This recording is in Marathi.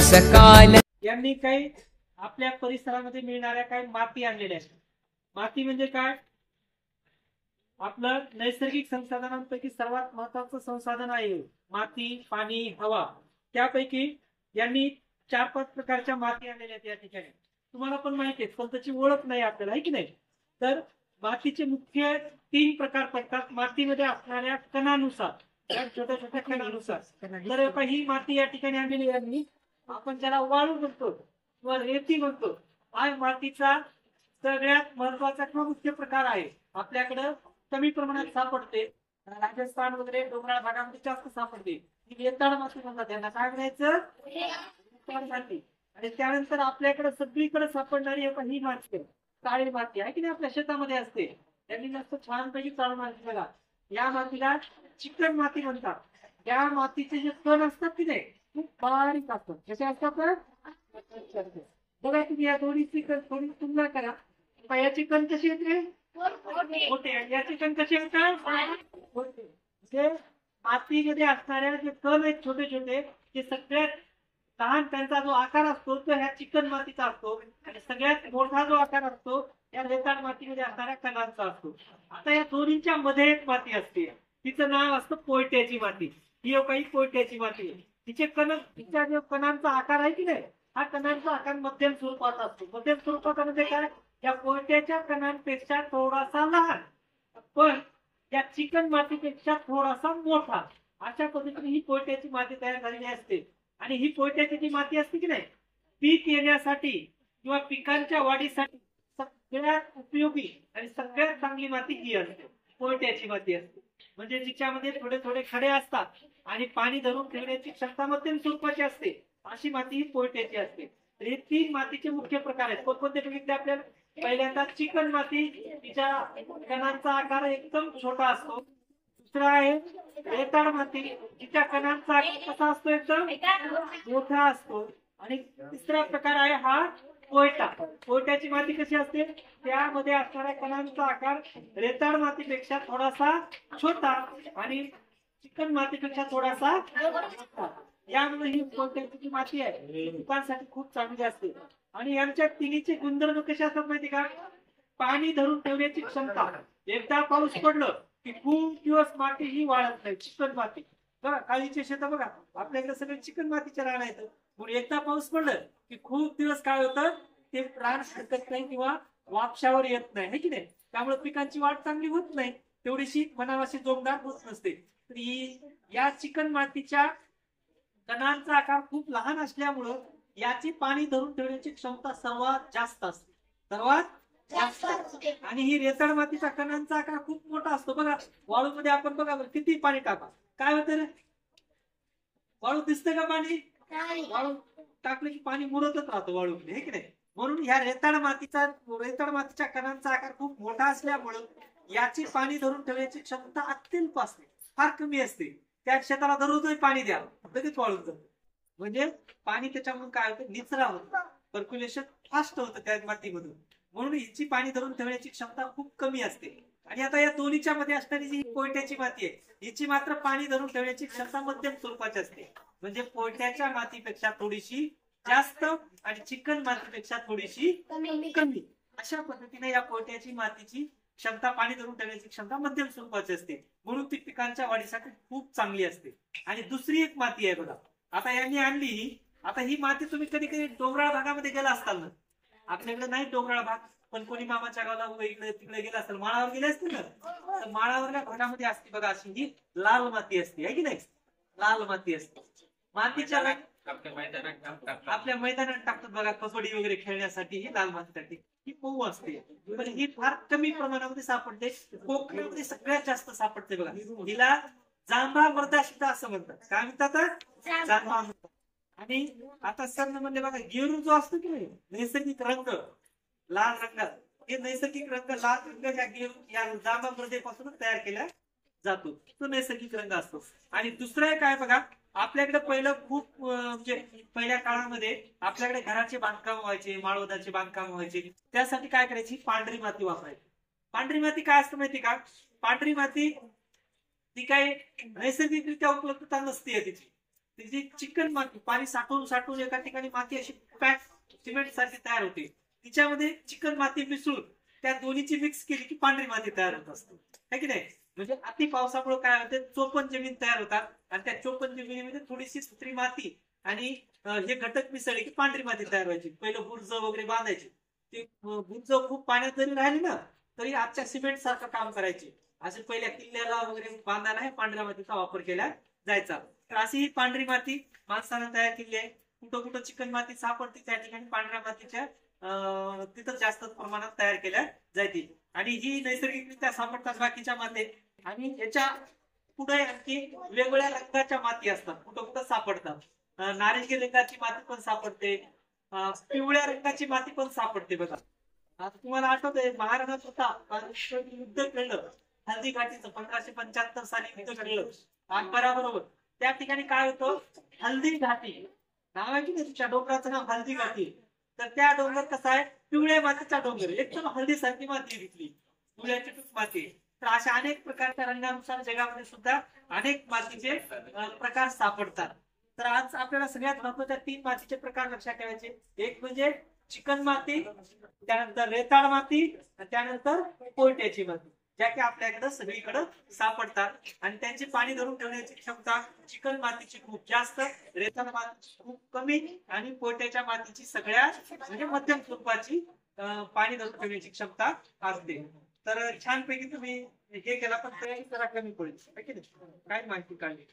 सकाल यांनी काही आपल्या परिसरामध्ये मिळणाऱ्या काही माती आणलेल्या आहेत। माती म्हणजे काय? आपलं नैसर्गिक संसाधनांपैकी सर्वात महत्वाचं संसाधन आहे माती, पाणी, हवा। त्यापैकी यांनी 4-5 प्रकारच्या माती आणलेल्या आहेत या ठिकाणी। तुम्हाला पण माहिती आहे, पण त्याची ओळख नाही आपल्याला, आहे की नाही? तर मातीचे मुख्य 3 प्रकार पडतात मातीमध्ये असणाऱ्या कणानुसार, या छोट्या छोट्या कणानुसार। तर ही माती या ठिकाणी आणलेली आहे, आपण ज्याला वाळू म्हणतो किंवा रेती म्हणतो, हा मातीचा सगळ्यात महत्वाचा किंवा मुख्य प्रकार आहे। आपल्याकडे कमी प्रमाणात सापडते, राजस्थान वगैरे डोंगराळ भागामध्ये जास्त सापडते। ही रेताळ माती म्हणतात, त्यांना काय म्हणायचं? रेताळ माती। आणि त्यानंतर आपल्याकडे सगळीकडे सापडणारी ही माती आहे, काळी माती आहे की नाही, आपल्या शेतामध्ये असते। त्यांनी मस्त छानपैकी काळी माती बघा, या मातीला चिकण माती म्हणतात। या मातीचे जे कण असतात की नाही खूप बारीक असतात। कसे असतात? बघा तुम्ही या दोन्हीची थोडी तुलना करा। याची कण कशी येते? मोठे। याची कण कशी येतात? मोठे। मातीमध्ये असणाऱ्या जे कण आहेत छोटे छोटे, ते सगळ्यात लहान त्यांचा जो आकार असतो तो ह्या चिकन मातीचा असतो, आणि सगळ्यात मोठा जो आकार असतो या रेताळ मातीमध्ये असणाऱ्या कणांचा असतो। आता या दोन्हीच्या मध्ये एक माती असते, तिचं नाव असतं पोयट्याची माती। ही काही पोयट्याची माती, तिचे कण, तिच्या जो कणांचा आकार आहे की नाही, हा कणांचा आकार मध्यम स्वरूपाचा असतो। मध्यम स्वरूपाचा म्हणजे काय? या पोयट्याच्या कणांपेक्षा थोडासा लहान, पण या चिकन मातीपेक्षा थोडासा मोठा, अशा पद्धतीने ही पोयट्याची माती तयार झालेली असते। आणि ही पोयट्याची जी माती असते की नाही, पीक येण्यासाठी किंवा पिकांच्या वाढीसाठी सगळ्यात उपयोगी आणि सगळ्यात चांगली माती ही असते, पोयट्याची माती असते। म्हणजे जिच्यामध्ये थोडे थोडे खडे असतात आणि पाणी धरून ठेवण्याची क्षमता मध्यम स्वरूपाची असते, अशी माती ही पोयट्याची असते। तर हे 3 मातीचे मुख्य प्रकार आहेत। कोणकोणते बघितले आपल्याला? पहिल्यांदा चिकन माती, तिच्या कणांचा आकार एकदम छोटा असतो। दुसरा आहे रेताळ माती, तिच्या कणांचा आकार कसा असतो? एकदम मोठा असतो। आणि तिसरा प्रकार आहे हा पोयटा। पोयट्याची माती कशी असते? त्यामध्ये असणाऱ्या कणांचा आकार रेताळ मातीपेक्षा थोडासा छोटा आणि चिकन मातीपेक्षा थोडासा मोठा। यामुळे ही पोयट्याची माती आहे पिकांसाठी खूप चांगली असते। आणि यांच्या तिन्हीचे गुणधर्म कसे असतात माहिती का? पाणी धरून ठेवण्याची क्षमता, एकदा पाऊस पडलं की खूप दिवस माती ही वाळत नाही, चिकन माती। बघा काळीचे शेत बघा, आपल्याकडे सगळे चिकन मातीचे रान आहेत, म्हणून एकदा पाऊस पडलं की खूप दिवस काय होतं, ते रान हरकत नाही किंवा वापशावर येत नाही, है की नाही? त्यामुळे पिकांची वाढ चांगली होत नाही, तेवढीशी मनावाशी जोमदार होत नसते। तर या चिकन मातीच्या कणांचा आकार खूप लहान असल्यामुळं याची पाणी धरून ठेवण्याची क्षमता सर्वात जास्त असते, सर्वात जास्त। आणि ही रेताळ मातीच्या कणांचा आकार खूप मोठा असतो। बघा वाळूमध्ये आपण बघा किती पाणी टाका, काय होतं रे? वाळू दिसतं का पाणी? वाळू टाकलं की पाणी मुरतच राहतं वाळूमध्ये, हे की नाही? म्हणून ह्या रेताळ मातीच्या कणांचा आकार खूप मोठा असल्यामुळं याची पाणी धरून ठेवण्याची क्षमता अत्यल्प असते, फार कमी असते। त्या शेताला दररोजही पाणी द्या, लगेच वाळून जातं। म्हणजे पाणी त्याच्यामधून काय होतं? निचरा होतं, सर्क्युलेशन फास्ट होतं त्या मातीमधून, म्हणून हिची पाणी धरून ठेवण्याची क्षमता खूप कमी असते। आणि आता या दोन्हीच्या मध्ये असणारी जी पोयट्याची माती आहे, हिची मात्र पाणी धरून ठेवण्याची क्षमता मध्यम स्वरूपाची असते। म्हणजे पोयट्याच्या मातीपेक्षा थोडीशी जास्त आणि चिकन मातीपेक्षा थोडीशी कमी, अशा पद्धतीने या पोयट्याची मातीची क्षमता, पाणी धरून ठेवण्याची क्षमता मध्यम स्वरूपाची असते, म्हणून ती पिकांच्या वाढीसाठी खूप चांगली असते। आणि दुसरी एक माती आहे बघा, आता यांनी आणली ही, आता ही माती तुम्ही कधी कधी डोंगराळ भागामध्ये गेला असताल ना, आपल्याकडे नाही डोंगराळ भाग, पण कोणी मामाच्या गावाला इकडे तिकडे गेला असेल, माळावर गेले असतील ना, तर माळावरल्या भागामध्ये असते बघा अशी ही लाल माती असते, आहे की नाही? लाल माती असते। मातीच्या आपल्या मैदानात टाकतात बघा, कबड्डी वगैरे खेळण्यासाठी ही लाल मातीसाठी ही मऊ असते, पण ही फार कमी प्रमाणामध्ये सापडते। कोकणामध्ये सगळ्यात जास्त सापडते बघा, हिला जांभा मर्दा शिता असं म्हणतात। काय म्हणतात? जांभा मर्दा। आणि आता सर म्हणजे बघा गेरू जो असतो की नाही, नैसर्गिक रंग लाल रंगात, हे नैसर्गिक रंग लाल रंग या जांभा मृदेपासूनच तयार केला जातो, तो नैसर्गिक रंग असतो। आणि दुसरं काय बघा, आपल्याकडे पहिलं खूप म्हणजे पहिल्या काळामध्ये आपल्याकडे घराचे बांधकाम व्हायचे, माळवदाचे बांधकाम व्हायचे, त्यासाठी काय करायची? पांढरी माती वापरायची। पांढरी माती काय असतं माहिती का? पांढरी माती ती काही नैसर्गिकरित्या उपलब्धता नसते तिची, जी चिकन माती पाणी साठवून साठवून एका ठिकाणी माती अशी पॅक सिमेंट सारखी तयार होते, तिच्यामध्ये चिकन माती मिसळून त्या दोन्हीची मिक्स केली की पांढरी माती तयार होत असते, है की नाही? म्हणजे अति पावसामुळे काय होते, चोपण जमीन तयार होतात आणि त्या चोपण जमिनीमध्ये थोडीशी सुत्री माती आणि हे घटक मिसळले की पांढरी माती तयार व्हायची. पहिलं बुर्ज वगैरे बांधायची, ते बुर्ज खूप पाण्यात जरी राहिली ना तरी आजच्या सिमेंट सारखं काम करायचे. असे पहिल्या किल्ल्याला वगैरे बांधायला हे पांढऱ्या मातीचा वापर केला जायचा. तर अशी ही पांढरी माती माणसानं तयार केली आहे. कुठं कुठं चिकन माती सापडते त्या ठिकाणी पांढऱ्या मातीच्या तिथं जास्त प्रमाणात तयार केल्या जाते. आणि ही नैसर्गिकरित्या सापडतात बाकीच्या माती. आणि याच्या पुढे आणखी वेगवेगळ्या रंगाच्या माती असतात, कुठं कुठं सापडतात. नारिंगी रंगाची माती पण सापडते, पिवळ्या रंगाची माती पण सापडते बघा. आता तुम्हाला आठवतंय महाराणात होता युद्ध घडलं हल्दी घाटीचं 1575 साली युद्ध घडलं अकबराबरोबर. त्या ठिकाणी काय होतं, हल्दी घाटी नाव आहे की नाही तुमच्या डोंगराचं नाव हल्दी घाटी. तर त्या डोंगर कसा आहे, पिवळ्या मातीचा डोंगर, एकदम हळदीसारखी माती दिसली, पिवळ्याची माती. तर अशा अनेक प्रकारच्या रंगानुसार जगामध्ये सुद्धा अनेक मातीचे प्रकार सापडतात. तर आज आपल्याला सगळ्यात महत्वाच्या 3 मातीचे प्रकार लक्षात ठेवायचे. एक म्हणजे चिकन माती, त्यानंतर रेताळ माती आणि त्यानंतर कोयट्याची माती, ज्या की आपल्याकडे सगळीकडे सापडतात. आणि त्यांची पाणी धरून ठेवण्याची क्षमता चिकन मातीची खूप जास्त, रेताळ मातीची खूप कमी आणि कोयट्याच्या मातीची सगळ्यात म्हणजे मध्यम स्वरूपाची पाणी धरून ठेवण्याची क्षमता असते. तर छानपैकी तुम्ही हे केला, पण तयारी जरा कमी पडेल, काय माहिती काढली.